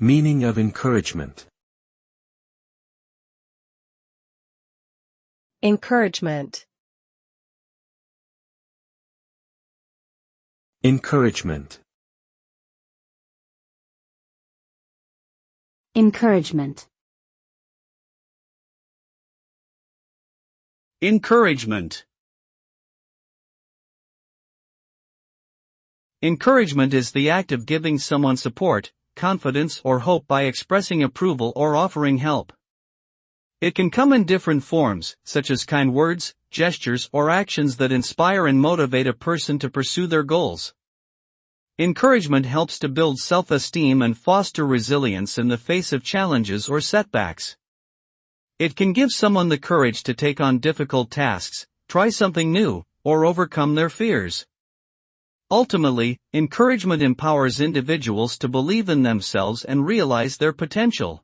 Meaning of encouragement. Encouragement. Encouragement. Encouragement. Encouragement. Encouragement is the act of giving someone support, confidence or hope by expressing approval or offering help. It can come in different forms, such as kind words, gestures or actions that inspire and motivate a person to pursue their goals. Encouragement helps to build self-esteem and foster resilience in the face of challenges or setbacks. It can give someone the courage to take on difficult tasks, try something new, or overcome their fears. Ultimately, encouragement empowers individuals to believe in themselves and realize their potential.